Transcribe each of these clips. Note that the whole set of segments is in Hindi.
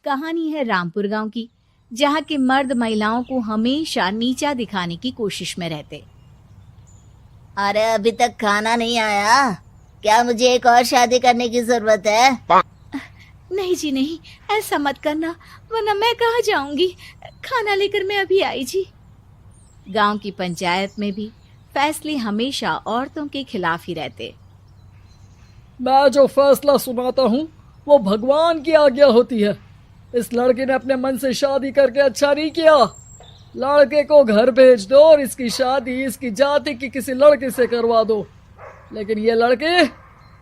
कहानी है रामपुर गांव की, जहां के मर्द महिलाओं को हमेशा नीचा दिखाने की कोशिश में रहते। अरे अभी तक खाना नहीं आया, क्या मुझे एक और शादी करने की जरूरत है? नहीं जी नहीं, ऐसा मत करना, वरना मैं कहाँ जाऊंगी। खाना लेकर मैं अभी आई जी। गांव की पंचायत में भी फैसले हमेशा औरतों के खिलाफ ही रहते। मैं जो फैसला सुनाता हूँ वो भगवान की आज्ञा होती है। इस लड़के ने अपने मन से शादी करके अच्छा नहीं किया। लड़के को घर भेज दो और इसकी शादी इसकी जाति की किसी लड़के से करवा दो, लेकिन ये लड़की,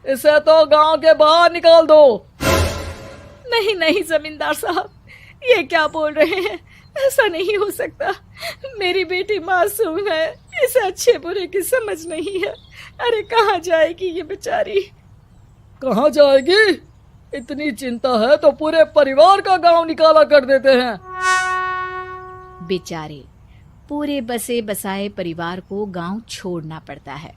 इसे तो गांव के बाहर निकाल दो। नहीं नहीं जमींदार साहब, ये क्या बोल रहे हैं? ऐसा नहीं हो सकता। मेरी बेटी मासूम है, इसे अच्छे बुरे की समझ नहीं है। अरे कहाँ जाएगी ये बेचारी? कहाँ जाएगी? इतनी चिंता है तो पूरे परिवार का गांव निकाला कर देते हैं। बेचारे पूरे बसे बसाए परिवार को गांव छोड़ना पड़ता है।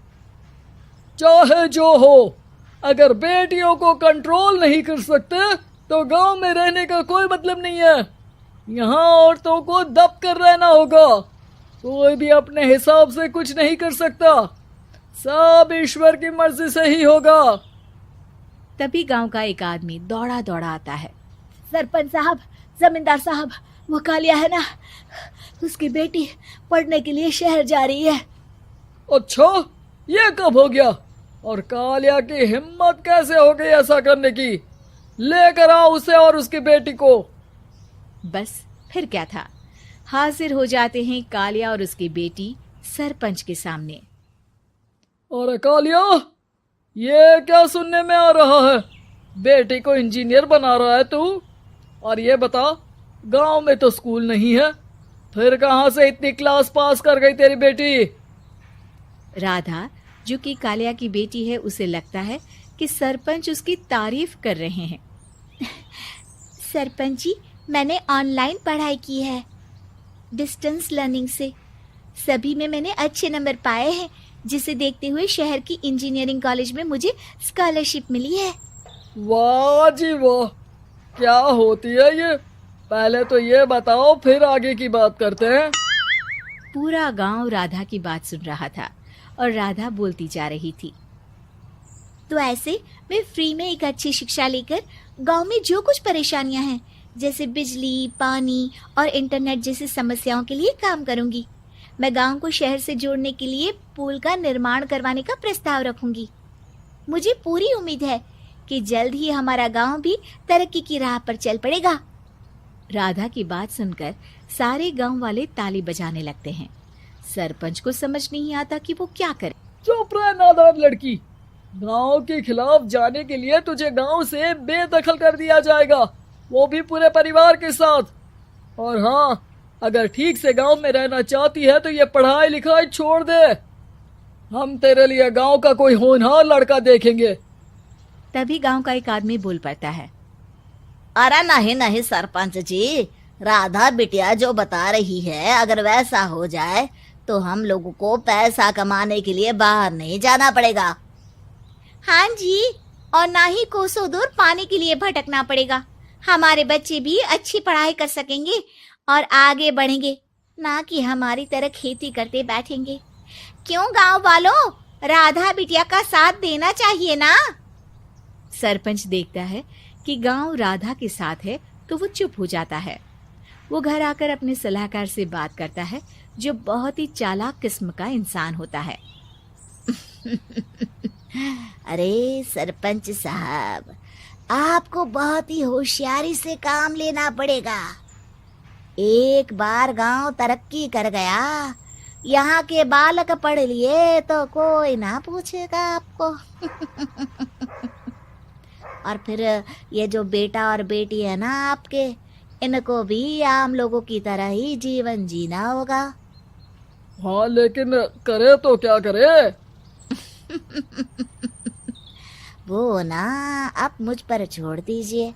चाहे जो हो, अगर बेटियों को कंट्रोल नहीं कर सकते तो गांव में रहने का कोई मतलब नहीं है। यहाँ औरतों को दब कर रहना होगा। कोई भी अपने हिसाब से कुछ नहीं कर सकता, सब ईश्वर की मर्जी से ही होगा। तभी गांव का एक आदमी दौड़ा दौड़ा आता है। सरपंच साहब, जमींदार साहब, वो कालिया है ना, उसकी बेटी पढ़ने के लिए शहर जा रही है। अच्छा, ये कब हो गया? और कालिया की हिम्मत कैसे हो गई ऐसा करने की? लेकर आओ उसे और उसकी बेटी को। बस फिर क्या था, हाजिर हो जाते हैं कालिया और उसकी बेटी सरपंच के सामने। अरे कालिया, ये क्या सुनने में आ रहा है? बेटी को इंजीनियर बना रहा है तू? और ये बता, गांव में तो स्कूल नहीं है, फिर कहां से इतनी क्लास पास कर गई तेरी बेटी? राधा, जो कि कालिया की बेटी है, उसे लगता है कि सरपंच उसकी तारीफ कर रहे हैं। सरपंच जी, मैंने ऑनलाइन पढ़ाई की है, डिस्टेंस लर्निंग से। सभी में मैंने अच्छे नंबर पाए हैं, जिसे देखते हुए शहर की इंजीनियरिंग कॉलेज में मुझे स्कॉलरशिप मिली है। वाह जी वाह, क्या होती है ये? पहले तो ये बताओ, फिर आगे की बात करते हैं। पूरा गांव राधा की बात सुन रहा था और राधा बोलती जा रही थी। तो ऐसे मैं फ्री में एक अच्छी शिक्षा लेकर गांव में जो कुछ परेशानियां हैं, जैसे बिजली, पानी और इंटरनेट जैसी समस्याओं के लिए काम करूंगी। मैं गांव को शहर से जोड़ने के लिए पुल का निर्माण करवाने का प्रस्ताव रखूंगी। मुझे पूरी उम्मीद है कि जल्द ही हमारा गांव भी तरक्की की राह पर चल पड़ेगा। राधा की बात सुनकर सारे गांव वाले ताली बजाने लगते हैं। सरपंच को समझ नहीं आता कि वो क्या करे। चुप रह नादान लड़की, गांव के खिलाफ जाने के लिए तुझे गांव से बेदखल कर दिया जाएगा, वो भी पूरे परिवार के साथ। और हाँ, अगर ठीक से गांव में रहना चाहती है तो ये पढ़ाई लिखाई छोड़ दे। हम तेरे लिए गांव का कोई होनहार लड़का देखेंगे। तभी गांव का एक आदमी बोल पड़ता है। अरे नहीं नहीं सरपंच जी, राधा बिटिया जो बता रही है, अगर वैसा हो जाए तो हम लोगों को पैसा कमाने के लिए बाहर नहीं जाना पड़ेगा। हाँ जी, और ना ही कोसों दूर पानी के लिए भटकना पड़ेगा। हमारे बच्चे भी अच्छी पढ़ाई कर सकेंगे और आगे बढ़ेंगे, ना कि हमारी तरह खेती करते बैठेंगे। क्यों गांव वालों, राधा बिटिया का साथ देना चाहिए ना। सरपंच देखता है कि गांव राधा के साथ है तो वो चुप हो जाता है। वो घर आकर अपने सलाहकार से बात करता है, जो बहुत ही चालाक किस्म का इंसान होता है। अरे सरपंच साहब, आपको बहुत ही होशियारी से काम लेना पड़ेगा। एक बार गांव तरक्की कर गया, यहाँ के बालक पढ़ लिए तो कोई ना पूछेगा आपको। और फिर ये जो बेटा और बेटी है ना आपके, इनको भी आम लोगों की तरह ही जीवन जीना होगा। हाँ, लेकिन करे तो क्या करे? वो ना आप मुझ पर छोड़ दीजिए,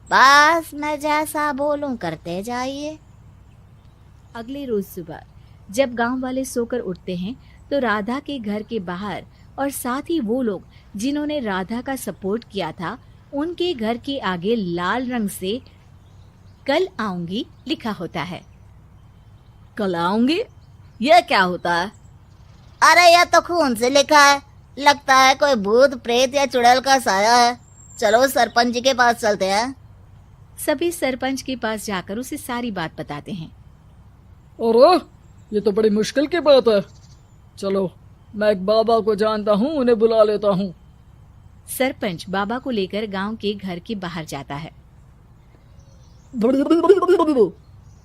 बस मैं जैसा बोलूं करते जाइए। अगले रोज सुबह जब गांव वाले सोकर उठते हैं तो राधा के घर के बाहर और साथ ही वो लोग जिन्होंने राधा का सपोर्ट किया था, उनके घर के आगे लाल रंग से कल आऊंगी लिखा होता है। कल आऊंगी, यह क्या होता है? अरे यह तो खून से लिखा है, लगता है कोई भूत प्रेत या चुड़ैल का साया है। चलो सरपंच जी के पास चलते हैं। सभी सरपंच के पास जाकर उसे सारी बात बताते हैं। अरे ये तो बड़ी मुश्किल की बात है। चलो मैं एक बाबा को जानता हूँ, उन्हें बुला लेता हूँ। सरपंच बाबा को लेकर गांव के घर के बाहर जाता है।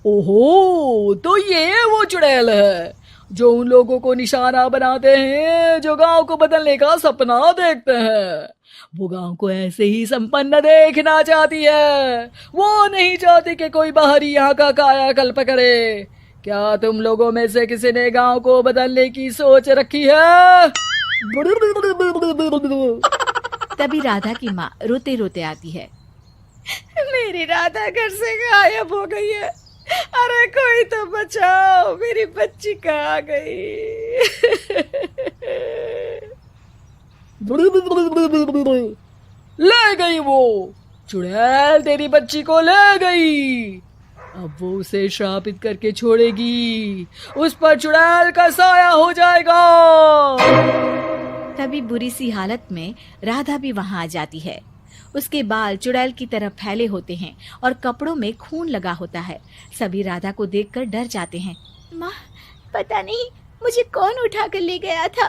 ओहो, तो ये वो चुड़ैल है जो उन लोगों को निशाना बनाते हैं जो गांव को बदलने का सपना देखते हैं। वो गांव को ऐसे ही संपन्न देखना चाहती है, वो नहीं चाहती कि कोई बाहरी यहाँ का कायाकल्प करे। क्या तुम लोगों में से किसी ने गांव को बदलने की सोच रखी है? तभी राधा की माँ रोते रोते आती है। मेरी राधा घर से गायब हो गई है। अरे कोई तो बचाओ, मेरी बच्ची कहाँ गई? ले गई वो चुड़ैल, तेरी बच्ची को ले गई। अब वो उसे श्रापित करके छोड़ेगी, उस पर चुड़ैल का साया हो जाएगा। तभी बुरी सी हालत में राधा भी वहां आ जाती है। उसके बाल चुड़ैल की तरह फैले होते हैं और कपड़ों में खून लगा होता है। सभी राधा को देखकर डर जाते हैं। माँ, पता नहीं मुझे कौन उठा कर ले गया था।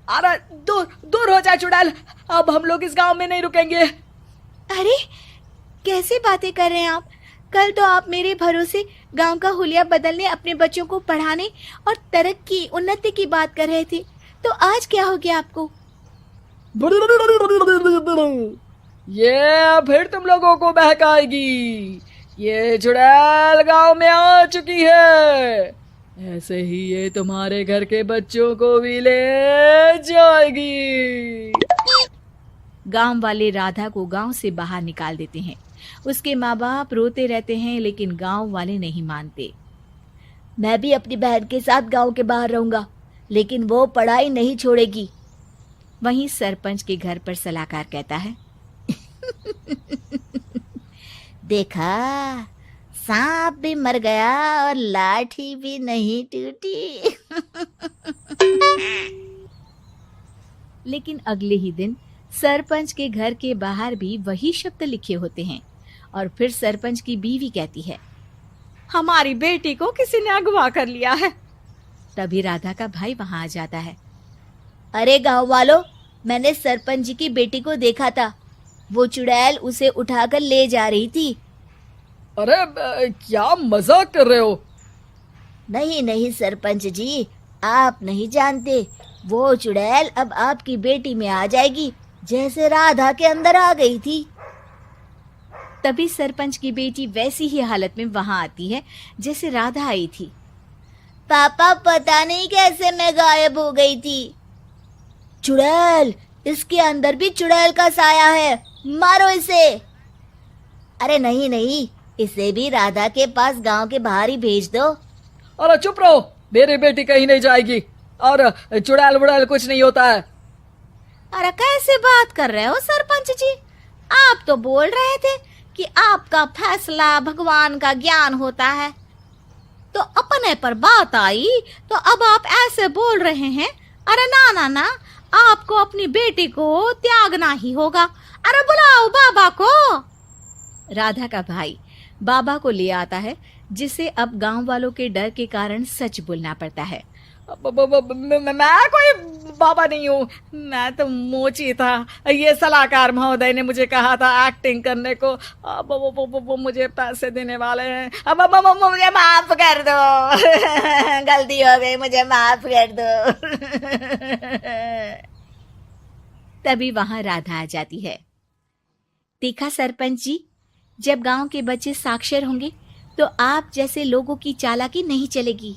अरे दूर दूर हो जा चुड़ैल, अब हम लोग इस गांव में नहीं रुकेंगे। अरे कैसे बातें कर रहे हैं आप? कल तो आप मेरे भरोसे गांव का हुलिया बदलने, अपने बच्चों को पढ़ाने और तरक्की उन्नति की बात कर रहे थे, तो आज क्या हो गया आपको? ये फिर तुम लोगों को बहकाएगी। ये चुड़ैल गांव में आ चुकी है, ऐसे ही ये तुम्हारे घर के बच्चों को भी ले जाएगी। गांव वाले राधा को गांव से बाहर निकाल देते हैं। उसके माँ बाप रोते रहते हैं, लेकिन गांव वाले नहीं मानते। मैं भी अपनी बहन के साथ गांव के बाहर रहूंगा, लेकिन वो पढ़ाई नहीं छोड़ेगी। वहीं सरपंच के घर पर सलाहकार कहता है। देखा, सांप भी मर गया और लाठी भी नहीं टूटी। लेकिन अगले ही दिन सरपंच के घर के बाहर भी वही शब्द लिखे होते हैं। और फिर सरपंच की बीवी कहती है, हमारी बेटी को किसी ने अगवा कर लिया है। तभी राधा का भाई वहां आ जाता है। अरे गांव वालों, मैंने सरपंच जी की बेटी को देखा था। वो चुड़ैल उसे उठाकर ले जा रही थी। अरे क्या मजाक कर रहे हो? नहीं नहीं सरपंच जी, आप नहीं जानते। वो चुड़ैल अब आपकी बेटी में आ जाएगी, जैसे राधा के अंदर आ गई थी। तभी सरपंच की बेटी वैसी ही हालत में वहां आती है जैसे राधा आई थी। पापा, पता नहीं कैसे मैं गायब हो गई थी। चुड़ैल, इसके अंदर भी चुड़ैल का साया है, मारो इसे। अरे नहीं नहीं, इसे भी राधा के पास गांव के बाहर ही भेज दो। अरे चुप रहो, मेरी बेटी कहीं नहीं जाएगी और चुड़ैल वुड़ैल कुछ नहीं होता है। अरे कैसे बात कर रहे हो सरपंच जी? आप तो बोल रहे थे कि आपका फैसला भगवान का ज्ञान होता है, तो अपने पर बात आई तो अब आप ऐसे बोल रहे हैं। अरे ना ना ना, आपको अपनी बेटी को त्यागना ही होगा। अरे बुलाओ बाबा को। राधा का भाई बाबा को ले आता है, जिसे अब गांव वालों के डर के कारण सच बोलना पड़ता है। मैं कोई बाबा नहीं हूँ, मैं तो मोची था। ये सलाहकार महोदय ने मुझे कहा था एक्टिंग करने को। अब वो मुझे पैसे देने वाले हैं। अब मुझे माफ कर दो। गलती हो गई, मुझे माफ कर दो। तभी वहां राधा आ जाती है। देखा सरपंच जी, जब गांव के बच्चे साक्षर होंगे तो आप जैसे लोगों की चालाकी नहीं चलेगी।